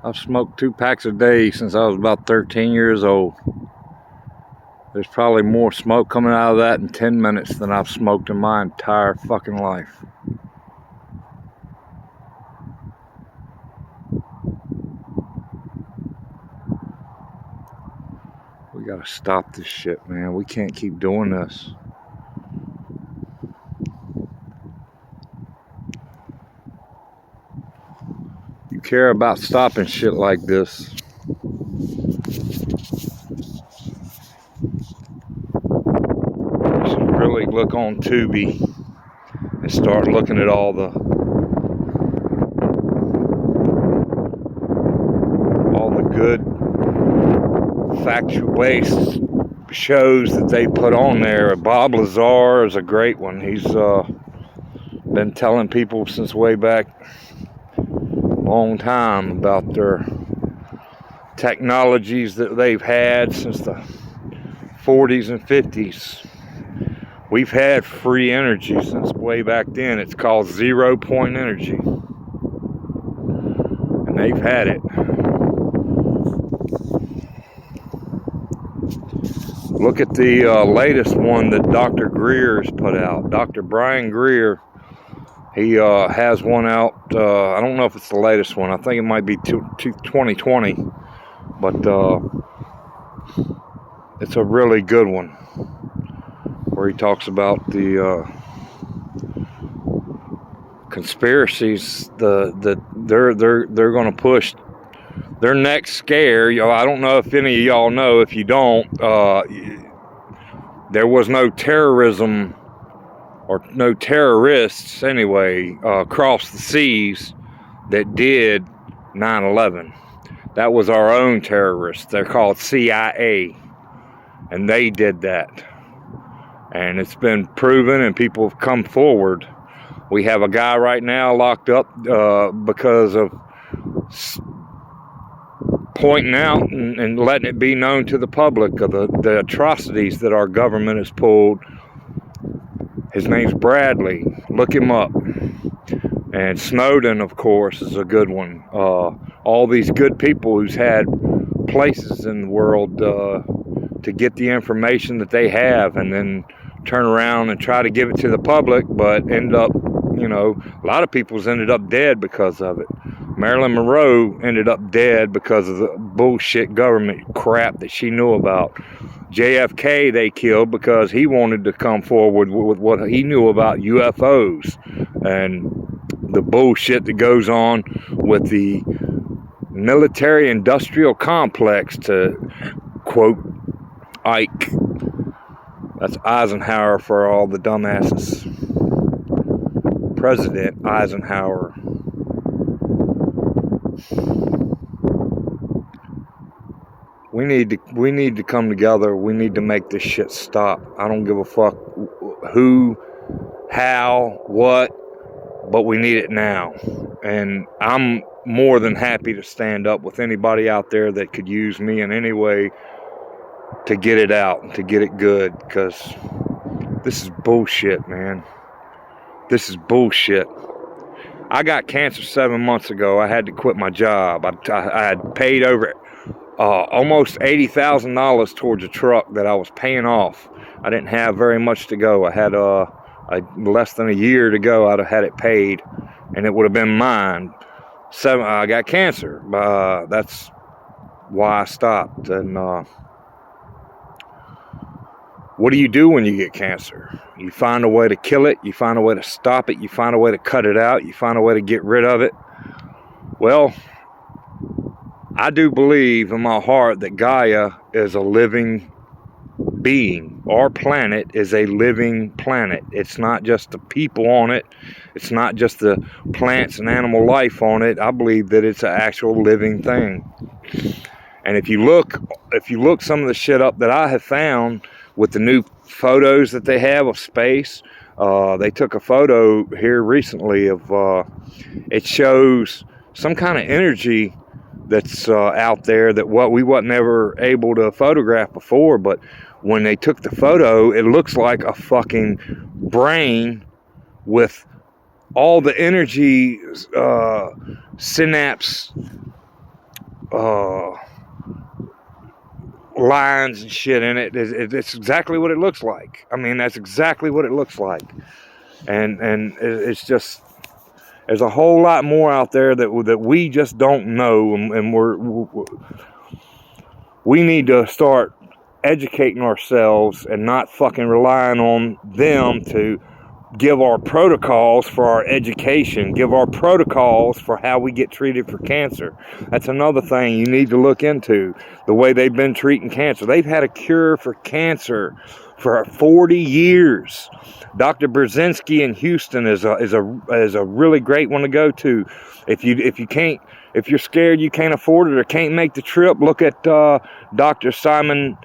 I've smoked 2 packs a day since I was about 13 years old. There's probably more smoke coming out of that in 10 minutes than I've smoked in my entire fucking life. We gotta stop this shit, man. We can't keep doing this. You care about stopping shit like this, you should really look on Tubi and start looking at all the good factual-based shows that they put on there. Bob Lazar is a great one. He's been telling people since way back long time about their technologies that they've had since the 40s and 50s. We've had free energy since way back then. It's called 0 point energy, and they've had it. Look at the latest one that Dr. Greer has put out. Dr. Brian Greer, he has one out. I don't know if it's the latest one. I think it might be 2020. But it's a really good one where he talks about the conspiracies that they're going to push. Their next scare, I don't know if any of y'all know. If you don't, there was no terrorism or no terrorists anyway across the seas that did 9/11. That was our own terrorists. They're called CIA, and they did that. And it's been proven, and people have come forward. We have a guy right now locked up because of pointing out and letting it be known to the public of the atrocities that our government has pulled. His name's Bradley. Look him up. And Snowden, of course, is a good one. All these good people who's had places in the world to get the information that they have and then turn around and try to give it to the public, but end up, a lot of people's ended up dead because of it. Marilyn Monroe ended up dead because of the bullshit government crap that she knew about. JFK they killed because he wanted to come forward with what he knew about UFOs and the bullshit that goes on with the military industrial complex, to quote Ike. That's Eisenhower for all the dumbasses. President Eisenhower. We need to come together. We need to make this shit stop. I don't give a fuck who, how, what, but we need it now. And I'm more than happy to stand up with anybody out there that could use me in any way to get it out and to get it good, because this is bullshit, man. This is bullshit. I got cancer 7 months ago. I had to quit my job. I had paid over almost $80,000 towards a truck that I was paying off. I didn't have very much to go. I had less than a year to go. I'd have had it paid, and it would have been mine. I got cancer. That's why I stopped. And what do you do when you get cancer? You find a way to kill it. You find a way to stop it. You find a way to cut it out. You find a way to get rid of it. Well, I do believe in my heart that Gaia is a living being. Our planet is a living planet. It's not just the people on it. It's not just the plants and animal life on it. I believe that it's an actual living thing. And if you look some of the shit up that I have found with the new photos that they have of space, they took a photo here recently of, it shows some kind of energy that's out there that what we wasn't ever able to photograph before. But when they took the photo, it looks like a fucking brain with all the energy synapse lines and shit in it. It's exactly what it looks like. I mean, that's exactly what it looks like. And it's just, there's a whole lot more out there that we just don't know, and we need to start educating ourselves and not fucking relying on them to give our protocols for our education, give our protocols for how we get treated for cancer. That's another thing you need to look into, the way they've been treating cancer. They've had a cure for cancer for 40 years. Dr. Brzezinski in Houston is a really great one to go to. If you're scared you can't afford it or can't make the trip, look at Dr. Simon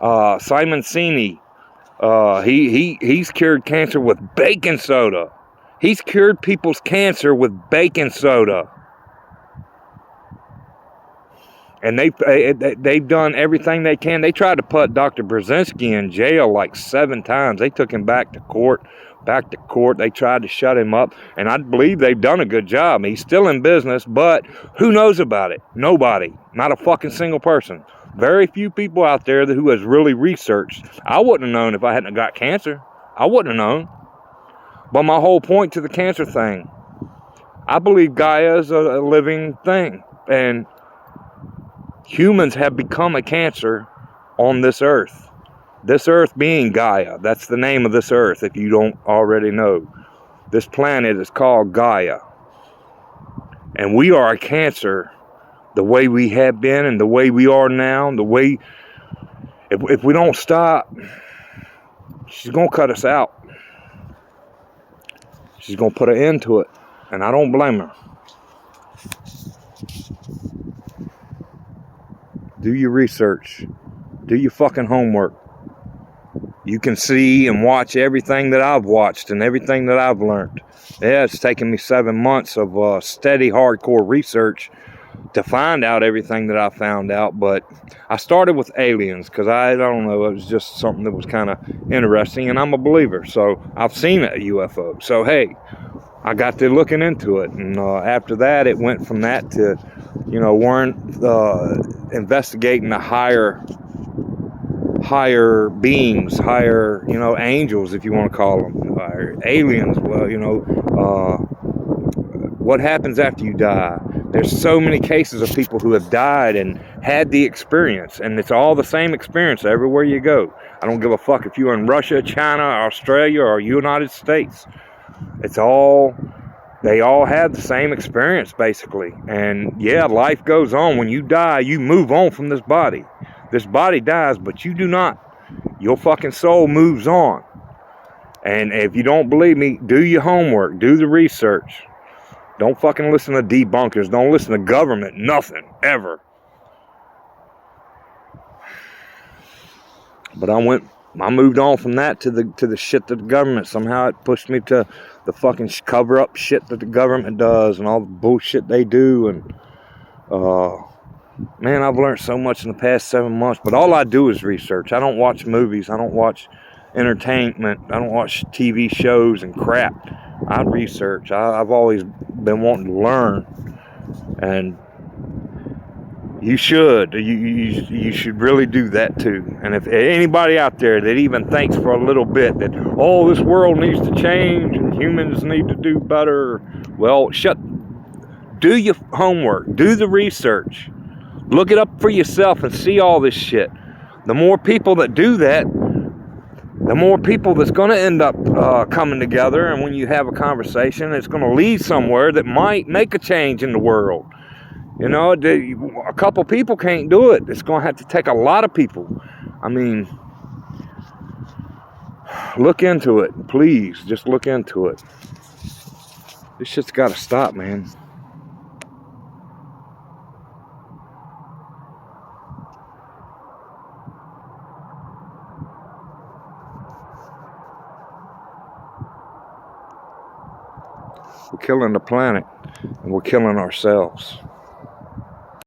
Sini. He's cured cancer with baking soda. He's cured people's cancer with baking soda. And they've done everything they can. They tried to put Dr. Brzezinski in jail like 7 times. They took him back to court. They tried to shut him up. And I believe they've done a good job. He's still in business, but who knows about it? Nobody. Not a fucking single person. Very few people out there who has really researched. I wouldn't have known if I hadn't got cancer. I wouldn't have known. But my whole point to the cancer thing, I believe Gaia is a living thing. And humans have become a cancer on this earth. This earth being Gaia. That's the name of this earth, if you don't already know. This planet is called Gaia. And we are a cancer, the way we have been and the way we are now. The way, if we don't stop, she's going to cut us out. She's going to put an end to it. And I don't blame her. Do your research. Do your fucking homework. You can see and watch everything that I've watched and everything that I've learned. Yeah, it's taken me 7 months of steady, hardcore research to find out everything that I found out. But I started with aliens because I don't know, it was just something that was kind of interesting, and I'm a believer. So I've seen a UFO. So hey, I got to looking into it, and after that, it went from that to, weren't investigating the higher beings, higher, angels, if you want to call them, aliens. Well, what happens after you die? There's so many cases of people who have died and had the experience, and it's all the same experience everywhere you go. I don't give a fuck if you're in Russia, China, Australia, or United States. They all have the same experience, basically. And yeah, life goes on. When you die, you move on from this body. This body dies, but you do not. Your fucking soul moves on. And if you don't believe me, do your homework. Do the research. Don't fucking listen to debunkers. Don't listen to government. Nothing. Ever. But I moved on from that to the shit that the government. Somehow it pushed me to the fucking cover up shit that the government does and all the bullshit they do. And man, I've learned so much in the past 7 months. But all I do is research. I don't watch movies. I don't watch entertainment. I don't watch TV shows and crap. I research. I've always been wanting to learn, and you should. You should really do that too. And if anybody out there that even thinks for a little bit that, oh, this world needs to change and humans need to do better, well, do your homework. Do the research. Look it up for yourself and see all this shit. The more people that do that, the more people that's going to end up coming together, and when you have a conversation, it's going to lead somewhere that might make a change in the world. A couple people can't do it. It's going to have to take a lot of people. I mean, look into it, please. Just look into it. This shit's got to stop, man. We're killing the planet, and we're killing ourselves.